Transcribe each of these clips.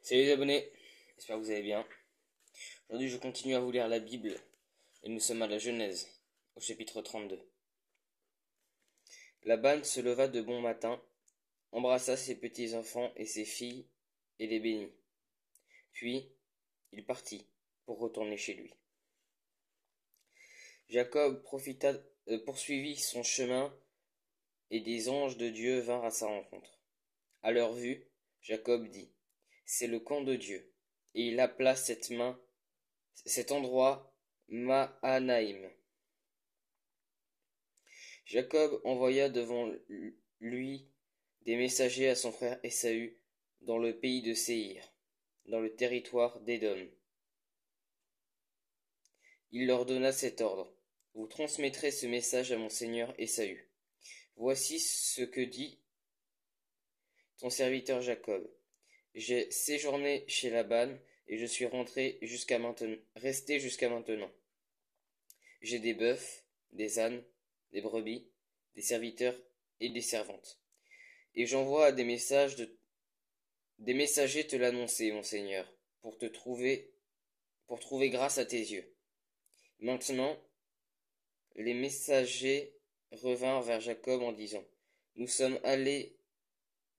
Salut les abonnés, j'espère que vous allez bien. Aujourd'hui je continue à vous lire la Bible et nous sommes à la Genèse, au chapitre 32. Laban se leva de bon matin, embrassa ses petits-enfants et ses filles et les bénit. Puis il partit pour retourner chez lui. Jacob poursuivit son chemin et des anges de Dieu vinrent à sa rencontre. À leur vue, Jacob dit: C'est le camp de Dieu. Et il appela cet endroit Mahanaïm. Jacob envoya devant lui des messagers à son frère Ésaü dans le pays de Séhir, dans le territoire d'Édom. Il leur donna cet ordre: Vous transmettrez ce message à mon seigneur Ésaü. Voici ce que dit ton serviteur Jacob. J'ai séjourné chez Laban et je suis resté jusqu'à maintenant. J'ai des bœufs, des ânes, des brebis, des serviteurs et des servantes. Et j'envoie des messagers te l'annoncer, mon Seigneur, pour trouver grâce à tes yeux. Maintenant, les messagers revinrent vers Jacob en disant: Nous sommes allés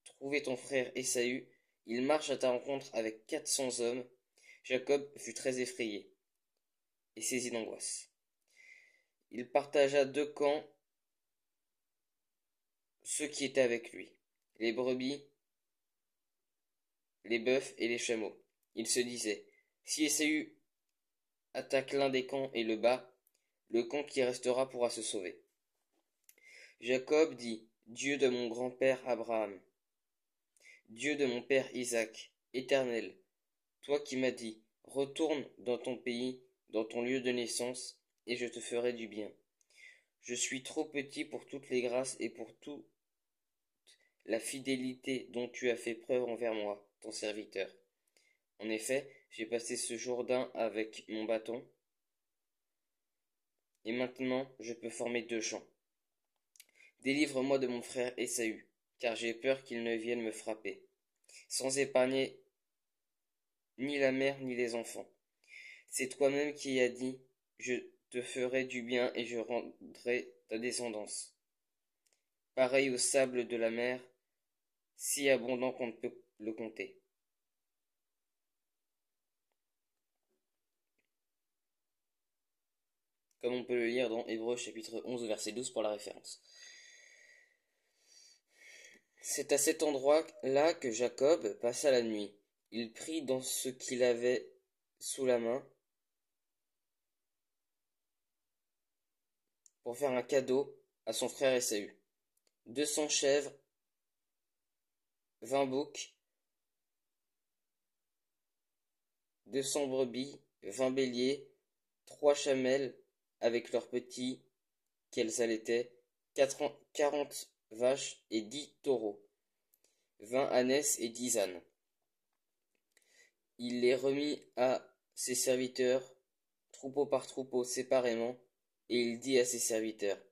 trouver ton frère Ésaü. Il marche à ta rencontre avec 400 hommes. Jacob fut très effrayé et saisi d'angoisse. Il partagea deux camps ceux qui étaient avec lui, les brebis, les bœufs et les chameaux. Il se disait: Si Ésaü attaque l'un des camps et le bat, le camp qui restera pourra se sauver. Jacob dit: Dieu de mon grand-père Abraham, Dieu de mon père Isaac, Éternel, toi qui m'as dit: Retourne dans ton pays, dans ton lieu de naissance, et je te ferai du bien. Je suis trop petit pour toutes les grâces et pour toute la fidélité dont tu as fait preuve envers moi, ton serviteur. En effet, j'ai passé ce Jourdain avec mon bâton, et maintenant je peux former 2 champs. Délivre-moi de mon frère Ésaü, car j'ai peur qu'il ne vienne me frapper, sans épargner ni la mère ni les enfants. C'est toi-même qui as dit: Je te ferai du bien et je rendrai ta descendance pareil au sable de la mer, si abondant qu'on ne peut le compter. Comme on peut le lire dans Hébreux chapitre 11 verset 12 pour la référence. C'est à cet endroit-là que Jacob passa la nuit. Il prit dans ce qu'il avait sous la main pour faire un cadeau à son frère Ésaü: 200 chèvres, 20 boucs, 200 brebis, 20 béliers, 3 chamelles avec leurs petits, qu'elles allaitaient, 40 vaches et 10 taureaux, 20 ânesses et 10 ânes. Il les remit à ses serviteurs, troupeau par troupeau séparément, et il dit à ses serviteurs: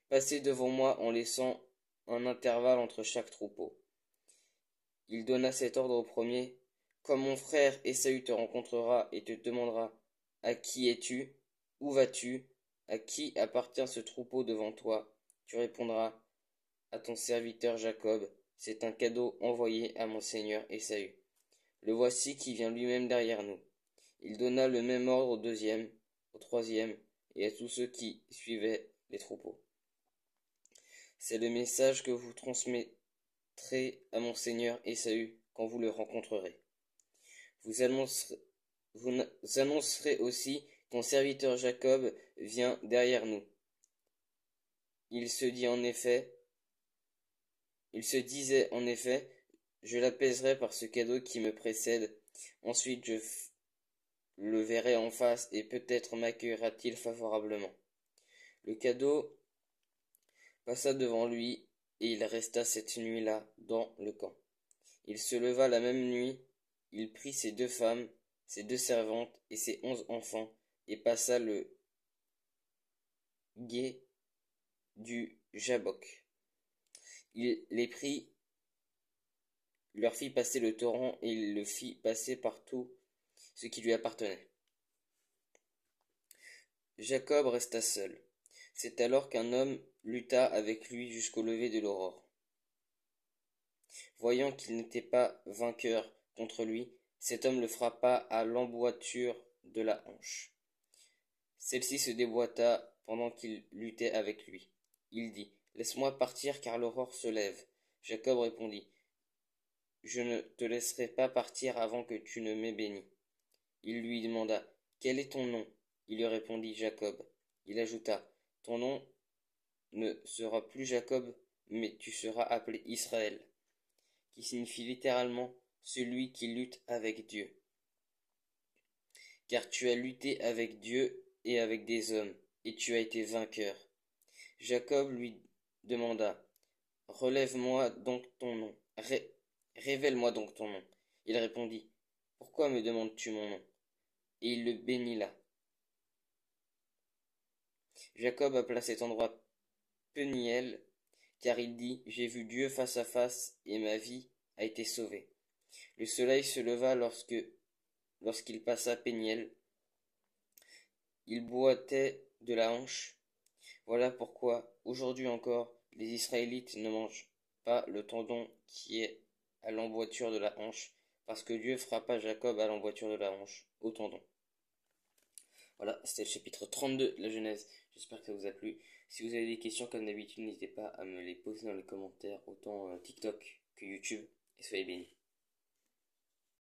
Passez devant moi en laissant un intervalle entre chaque troupeau. Il donna cet ordre au premier: Comme mon frère Ésaü te rencontrera et te demandera: À qui es-tu? Où vas-tu? À qui appartient ce troupeau devant toi? Tu répondras: À ton serviteur Jacob. C'est un cadeau envoyé à mon seigneur Ésaü. Le voici qui vient lui-même derrière nous. Il donna le même ordre au deuxième, au troisième et à tous ceux qui suivaient les troupeaux. C'est le message que vous transmettrez à mon seigneur Ésaü quand vous le rencontrerez. Vous annoncerez aussi: Ton serviteur Jacob vient derrière nous. Il se disait en effet: Je l'apaiserai par ce cadeau qui me précède. Ensuite je le verrai en face et peut-être m'accueillera-t-il favorablement. Le cadeau passa devant lui et il resta cette nuit-là dans le camp. Il se leva la même nuit, il prit ses 2 femmes, ses 2 servantes et ses 11 enfants et passa le gué du Jabbok. Il les prit leur fit passer le torrent et il le fit passer par tout ce qui lui appartenait. Jacob resta seul. C'est alors qu'un homme lutta avec lui jusqu'au lever de l'aurore. Voyant qu'il n'était pas vainqueur contre lui, cet homme le frappa à l'emboîture de la hanche. Celle-ci se déboîta pendant qu'il luttait avec lui. Il dit: Laisse-moi partir car l'aurore se lève. Jacob répondit: Je ne te laisserai pas partir avant que tu ne m'aies béni. Il lui demanda: Quel est ton nom? Il lui répondit: Jacob. Il ajouta: Ton nom ne sera plus Jacob, mais tu seras appelé Israël, qui signifie littéralement celui qui lutte avec Dieu. Car tu as lutté avec Dieu et avec des hommes, et tu as été vainqueur. Jacob lui demanda: Relève-moi donc ton nom. Révèle-moi donc ton nom. Il répondit: Pourquoi me demandes-tu mon nom? Et il le bénit là. Jacob appela cet endroit Peniel, car il dit: J'ai vu Dieu face à face, et ma vie a été sauvée. Le soleil se leva lorsqu'il passa Peniel. Il boitait de la hanche. Voilà pourquoi, aujourd'hui encore, les Israélites ne mangent pas le tendon qui est à l'emboîture de la hanche, parce que Dieu frappa Jacob à l'emboîture de la hanche, au tendon. Voilà, c'était le chapitre 32 de la Genèse. J'espère que ça vous a plu. Si vous avez des questions, comme d'habitude, n'hésitez pas à me les poser dans les commentaires, autant TikTok que YouTube, et soyez bénis.